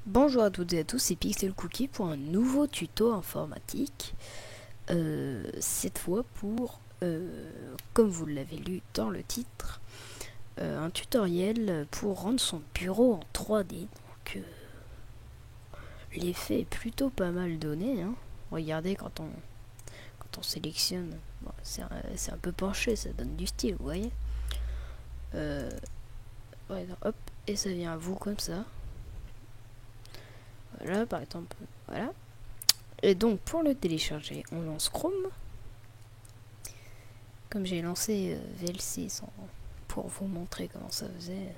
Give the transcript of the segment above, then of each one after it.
Bonjour à toutes et à tous, c'est Pixel Cookie pour un nouveau tuto informatique. Cette fois pour, comme vous l'avez lu dans le titre, un tutoriel pour rendre son bureau en 3D. Donc, l'effet est plutôt pas mal donné, hein. Regardez quand on sélectionne, bon, c'est un peu penché, ça donne du style, vous voyez. Ouais, hop, et ça vient à vous comme ça. Voilà, par exemple, voilà. Et donc pour le télécharger, on lance Chrome. Comme j'ai lancé VLC pour vous montrer comment ça faisait,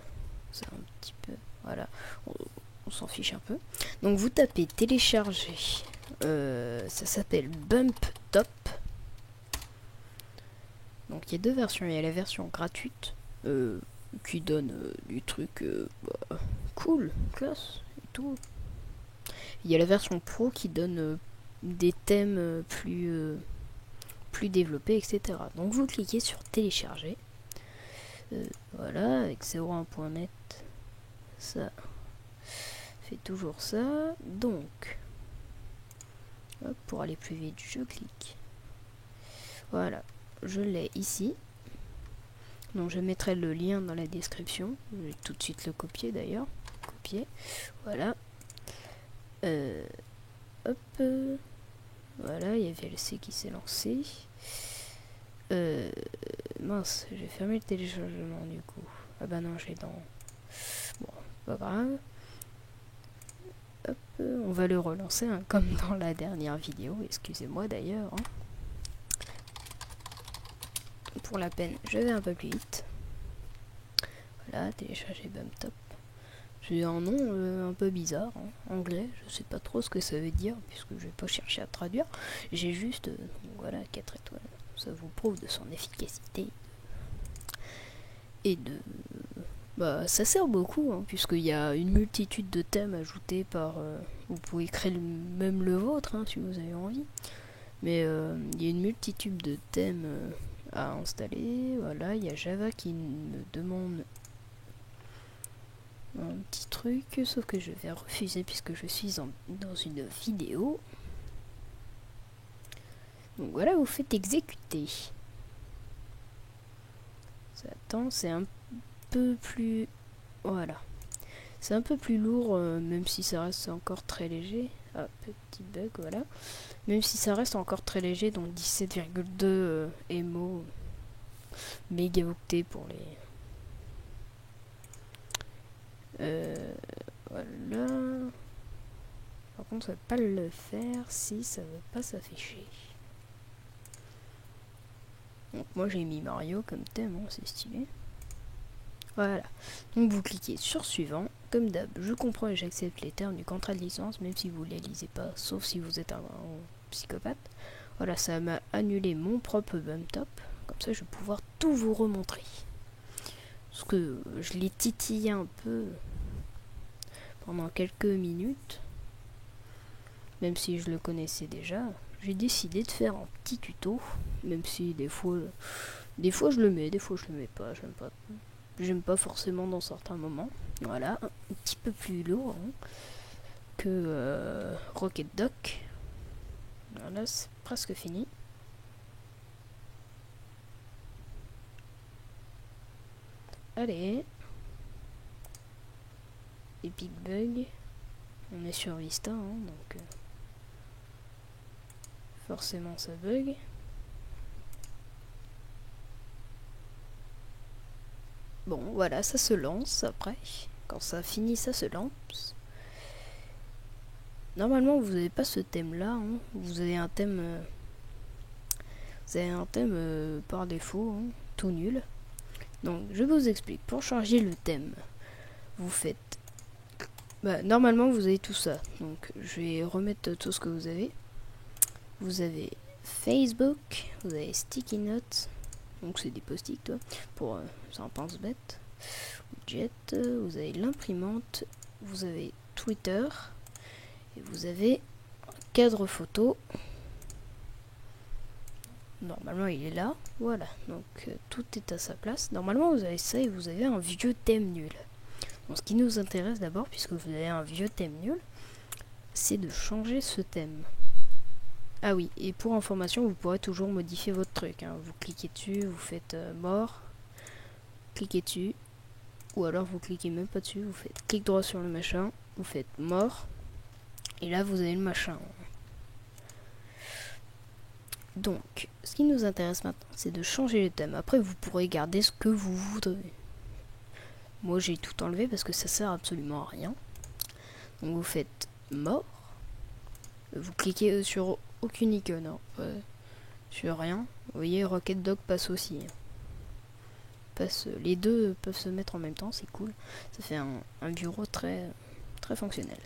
c'est un petit peu, voilà, on s'en fiche un peu. Donc vous tapez télécharger, ça s'appelle Bump Top. Donc il y a deux versions, il y a la version gratuite qui donne du truc cool, classe et tout. Il y a la version pro qui donne des thèmes plus développés, etc. Donc vous cliquez sur télécharger. Voilà, avec 01.net, ça fait toujours ça. Donc, hop, pour aller plus vite, je clique. Voilà, je l'ai ici. Donc je mettrai le lien dans la description. Je vais tout de suite le copier d'ailleurs. Copier. Voilà. Hop. Voilà, il y a VLC qui s'est lancé. Mince, j'ai fermé le téléchargement du coup. Ah bah non, j'ai dans... Bon, pas grave. Hop, on va le relancer, hein, comme dans la dernière vidéo. Excusez-moi d'ailleurs. Hein. Pour la peine, je vais un peu plus vite. Voilà, télécharger BumpTop. C'est un nom un peu bizarre, hein, anglais. Je sais pas trop ce que ça veut dire, puisque je vais pas chercher à traduire. J'ai juste, voilà, 4 étoiles. Ça vous prouve de son efficacité. Et de... Bah, ça sert beaucoup, hein, puisqu'il y a une multitude de thèmes ajoutés par... vous pouvez créer même le vôtre, hein, si vous avez envie. Mais il y a une multitude de thèmes à installer. Voilà, il y a Java qui me demande un petit truc, sauf que je vais refuser puisque je suis dans une vidéo. Donc voilà, vous faites exécuter. Ça attend, c'est un peu plus... Voilà. C'est un peu plus lourd, même si ça reste encore très léger. Ah, petit bug, voilà. Même si ça reste encore très léger, donc 17,2 MO mégaoctets pour les... Voilà. Par contre, ça va pas le faire si ça veut pas s'afficher. Donc moi j'ai mis Mario comme thème, hein, c'est stylé. Voilà. Donc vous cliquez sur suivant. Comme d'hab, je comprends et j'accepte les termes du contrat de licence, même si vous ne les lisez pas, sauf si vous êtes un psychopathe. Voilà, ça m'a annulé mon propre BumpTop. Comme ça, je vais pouvoir tout vous remontrer. Parce que je l'ai titillé un peu pendant quelques minutes. Même si je le connaissais déjà, j'ai décidé de faire un petit tuto. Même si des fois je le mets, des fois je le mets pas. J'aime pas forcément dans certains moments. Voilà, un petit peu plus lourd hein, que Rocket Dock. Voilà, c'est presque fini. Allez. Epic Bug. On est sur Vista, hein, donc forcément ça bug. Bon, voilà, ça se lance après. Quand ça finit, ça se lance. Normalement, vous n'avez pas ce thème-là. Hein. Vous avez un thème... par défaut, hein, tout nul. Donc, je vous explique. Pour changer le thème, vous faites... Bah, normalement, vous avez tout ça. Donc, je vais remettre tout ce que vous avez. Vous avez Facebook, vous avez Sticky Notes. Donc, c'est des post-it, pour c'est un pense-bête. Jet, vous avez l'imprimante, vous avez Twitter, et vous avez un cadre photo. Normalement il est là, voilà, donc tout est à sa place. Normalement vous avez ça et vous avez un vieux thème nul. Bon, ce qui nous intéresse d'abord, puisque vous avez un vieux thème nul, c'est de changer ce thème. Ah oui, et pour information, vous pourrez toujours modifier votre truc. Hein. Vous cliquez dessus, vous faites mort, cliquez dessus, ou alors vous cliquez même pas dessus, vous faites clic droit sur le machin, vous faites mort, et là vous avez le machin. Donc, ce qui nous intéresse maintenant, c'est de changer le thème. Après, vous pourrez garder ce que vous voudrez. Moi, j'ai tout enlevé parce que ça sert absolument à rien. Donc, vous faites mort. Vous cliquez sur aucune icône. Hein. Sur rien. Vous voyez, Rocket Dog passe aussi. Les deux peuvent se mettre en même temps, c'est cool. Ça fait un bureau très fonctionnel.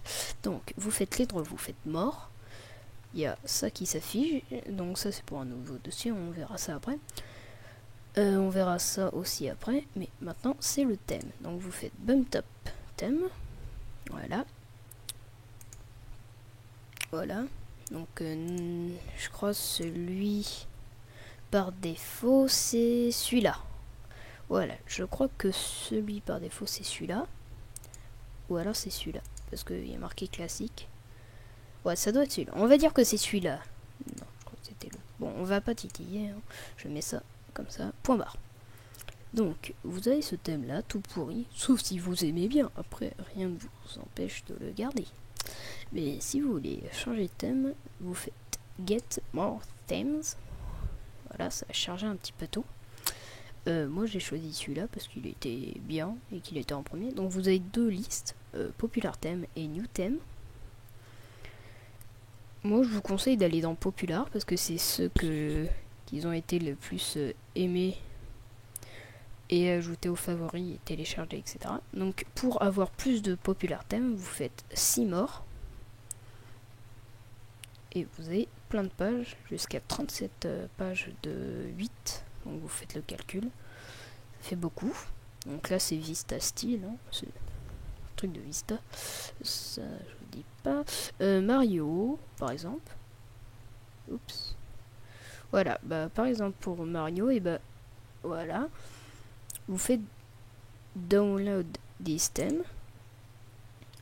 Donc, vous faites les droits, vous faites mort. Il y a ça qui s'affiche, donc ça c'est pour un nouveau dossier, on verra ça après. On verra ça aussi après, mais maintenant c'est le thème. Donc vous faites bump top thème, voilà. Voilà, donc je crois celui par défaut c'est celui-là. Voilà, je crois que celui par défaut c'est celui-là, ou alors c'est celui-là, parce qu'il y a marqué classique. Ouais, ça doit être celui-là. On va dire que c'est celui-là. Non, je crois que c'était le... Bon, on va pas titiller. Hein. Je mets ça comme ça. Point barre. Donc, vous avez ce thème-là, tout pourri. Sauf si vous aimez bien. Après, rien ne vous empêche de le garder. Mais si vous voulez changer de thème, vous faites Get More Themes. Voilà, ça va charger un petit peu tôt. Moi, j'ai choisi celui-là parce qu'il était bien et qu'il était en premier. Donc, vous avez deux listes. Popular Theme et New Theme. Moi, je vous conseille d'aller dans Popular parce que c'est ceux qui ont été le plus aimés et ajoutés aux favoris et téléchargés, etc. Donc, pour avoir plus de Popular thèmes, vous faites 6 morts et vous avez plein de pages, jusqu'à 37 pages de 8. Donc, vous faites le calcul. Ça fait beaucoup. Donc là, c'est Vista Style. Hein. C'est un truc de Vista. Ça, je vous dis pas. Mario, par exemple. Oups. Voilà, bah par exemple pour Mario, et bah voilà. Vous faites download this theme.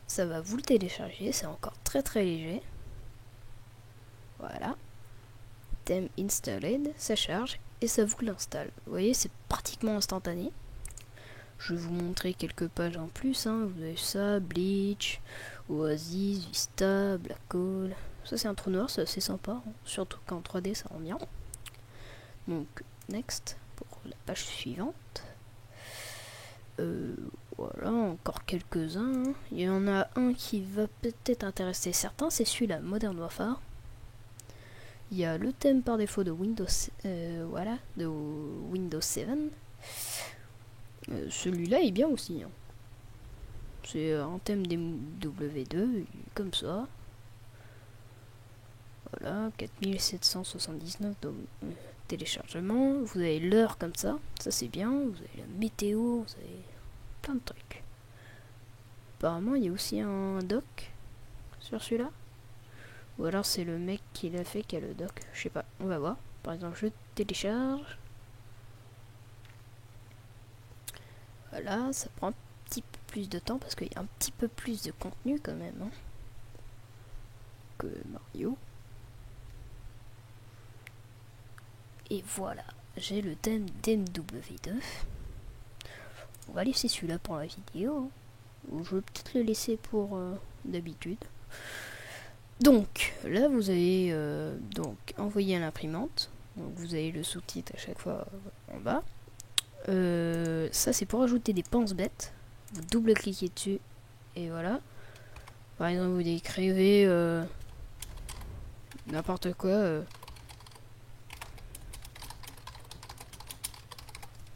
Ça va vous le télécharger, c'est encore très léger. Voilà. Theme installed, ça charge et ça vous l'installe. Vous voyez, c'est pratiquement instantané. Je vais vous montrer quelques pages en plus. Hein. Vous avez ça, Bleach, Oasis, Vista, Black Hole. Ça c'est un trou noir, c'est assez sympa. Hein. Surtout qu'en 3D ça rend bien. Donc, next, pour la page suivante. Voilà, encore quelques-uns. Hein. Il y en a un qui va peut-être intéresser certains, c'est celui-là, Modern Warfare. Il y a le thème par défaut de Windows, voilà, de Windows 7. Celui-là est bien aussi. Hein. C'est un thème des W2, comme ça. Voilà, 4779 de téléchargement. Vous avez l'heure comme ça c'est bien. Vous avez la météo, vous avez plein de trucs. Apparemment, il y a aussi un doc sur celui-là. Ou alors c'est le mec qui l'a fait qui a le doc. Je sais pas, on va voir. Par exemple, je télécharge. Voilà, ça prend un petit peu plus de temps parce qu'il y a un petit peu plus de contenu quand même. Hein, que Mario. Et voilà, j'ai le thème d'MW2. On va laisser celui-là pour la vidéo. Ou je vais peut-être le laisser pour d'habitude. Donc, là vous avez donc envoyé à l'imprimante. Donc vous avez le sous-titre à chaque fois en bas. Ça c'est pour ajouter des pense-bêtes. Vous double-cliquez dessus et voilà. Par exemple, vous écrivez n'importe quoi.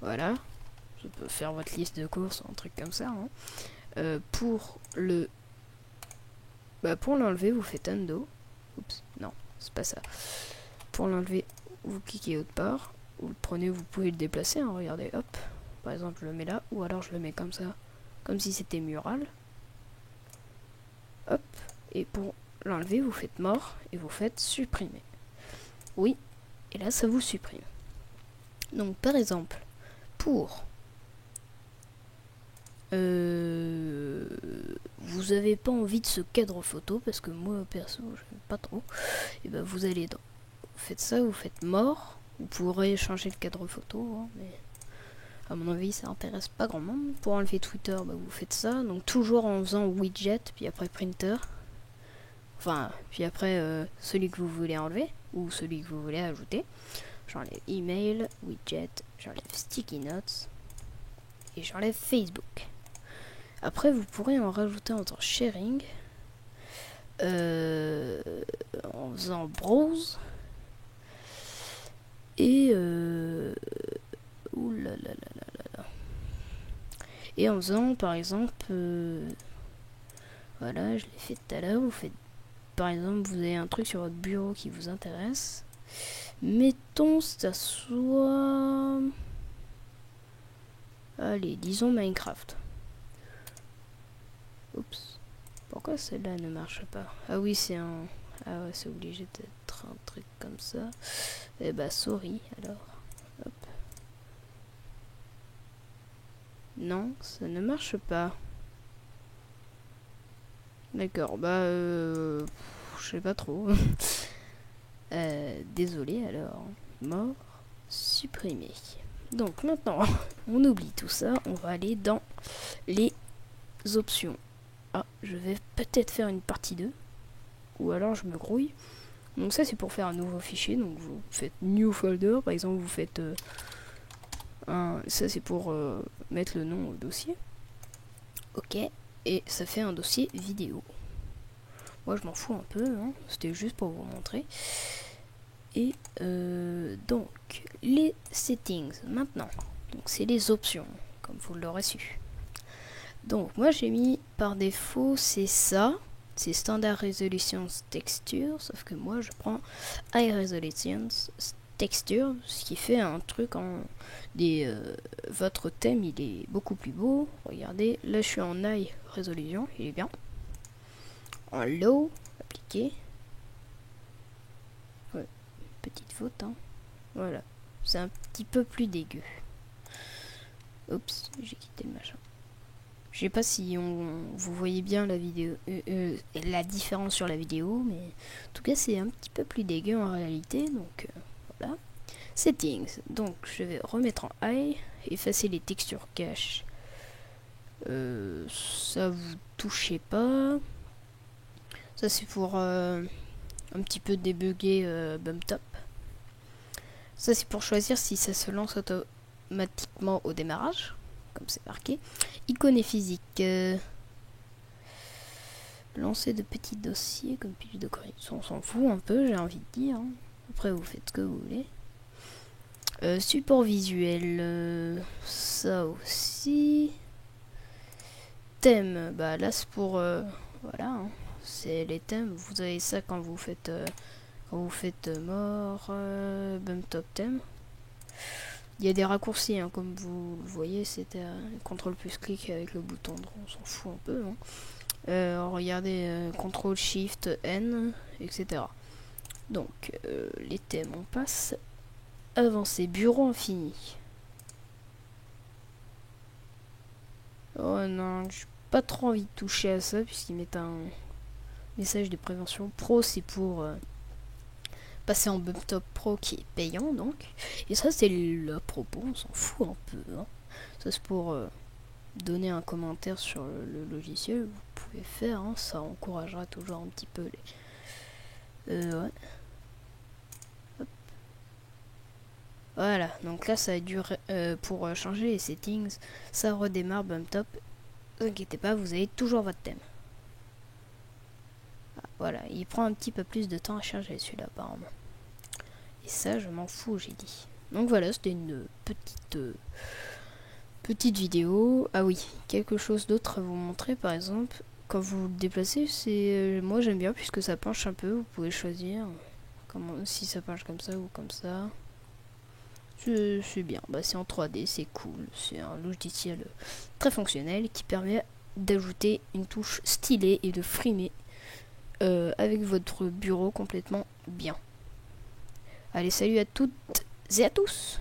Voilà. Je peux faire votre liste de courses, un truc comme ça. Hein. Pour l'enlever, vous faites undo. Oups, non, c'est pas ça. Pour l'enlever, vous cliquez autre part. Vous le prenez, vous pouvez le déplacer. Hein, regardez, hop. Par exemple, je le mets là, ou alors je le mets comme ça, comme si c'était mural. Hop. Et pour l'enlever, vous faites mort et vous faites supprimer. Oui. Et là, ça vous supprime. Donc, par exemple, pour vous avez pas envie de ce cadre photo, parce que moi perso j'aime pas trop, et ben vous allez dans, vous faites ça, vous faites mort, vous pourrez changer le cadre photo, hein, mais à mon avis ça intéresse pas grand monde. Pour enlever Twitter, bah, vous faites ça, donc toujours en faisant widget, puis après printer, enfin puis après celui que vous voulez enlever ou celui que vous voulez ajouter. J'enlève email, widget, j'enlève sticky notes et j'enlève Facebook. Après vous pourrez en rajouter en temps sharing en faisant browse et et en faisant par exemple voilà, je l'ai fait tout à l'heure, vous faites par exemple, vous avez un truc sur votre bureau qui vous intéresse, mettons ça soit, allez, disons Minecraft. Oups, pourquoi celle-là ne marche pas? Ah oui, c'est un, ah ouais, c'est obligé d'être un truc comme ça. Eh bah sorry alors. Hop. Non, ça ne marche pas. D'accord, bah je sais pas trop. Désolé alors. Mort, supprimé. Donc maintenant, on oublie tout ça, on va aller dans les options. Ah, je vais peut-être faire une partie 2. Ou alors je me grouille. Donc ça c'est pour faire un nouveau fichier. Donc vous faites new folder. Par exemple vous faites ça c'est pour mettre le nom au dossier. Ok. Et ça fait un dossier vidéo. Moi je m'en fous un peu. Hein. C'était juste pour vous montrer. Et donc les settings maintenant. Donc c'est les options. Comme vous l'aurez su. Donc moi j'ai mis par défaut c'est ça. C'est Standard Resolution Texture, sauf que moi je prends High Resolution Texture, ce qui fait un truc en des votre thème il est beaucoup plus beau. Regardez, là je suis en High Resolution, il est bien. En Low, appliqué. Ouais, petite faute, hein. Voilà, c'est un petit peu plus dégueu. Oups, j'ai quitté le machin. Je sais pas si vous voyez bien la vidéo, la différence sur la vidéo, mais en tout cas c'est un petit peu plus dégueu en réalité. Donc voilà. Settings. Donc je vais remettre en high, effacer les textures cache. Ça vous touchez pas. Ça c'est pour un petit peu débugger bump top. Ça c'est pour choisir si ça se lance automatiquement au démarrage. Comme c'est marqué. Icône et physique. Lancer de petits dossiers comme pile de correction. On s'en fout un peu, j'ai envie de dire. Hein. Après, vous faites ce que vous voulez. Support visuel. Ça aussi. Thème. Bah là, c'est pour. Voilà. Hein. C'est les thèmes. Vous avez ça quand vous faites. Mort. Bump top thème. Il y a des raccourcis, hein, comme vous le voyez, c'était CTRL plus clic avec le bouton droit, on s'en fout un peu. Hein. Regardez, CTRL SHIFT N, etc. Donc, les thèmes, on passe. Avancer, bureau infini. Oh non, j'ai pas trop envie de toucher à ça, puisqu'ils mettent un message de prévention. Pro, c'est pour... passer en Bump Top Pro qui est payant donc. Et ça c'est le propos, on s'en fout un peu. Hein. Ça c'est pour donner un commentaire sur le logiciel, vous pouvez faire, hein, ça encouragera toujours un petit peu les... ouais. Hop. Voilà, donc là ça a duré pour changer les settings, ça redémarre Bump Top. Ne vous inquiétez pas, vous avez toujours votre thème. Voilà, il prend un petit peu plus de temps à charger celui-là apparemment. Et ça, je m'en fous, j'ai dit. Donc voilà, c'était une petite vidéo. Ah oui, quelque chose d'autre à vous montrer, par exemple. Quand vous le déplacez, c'est moi j'aime bien puisque ça penche un peu. Vous pouvez choisir si ça penche comme ça ou comme ça. C'est bien, bah, c'est en 3D, c'est cool. C'est un logiciel très fonctionnel qui permet d'ajouter une touche stylée et de frimer avec votre bureau complètement bien. Allez, salut à toutes et à tous!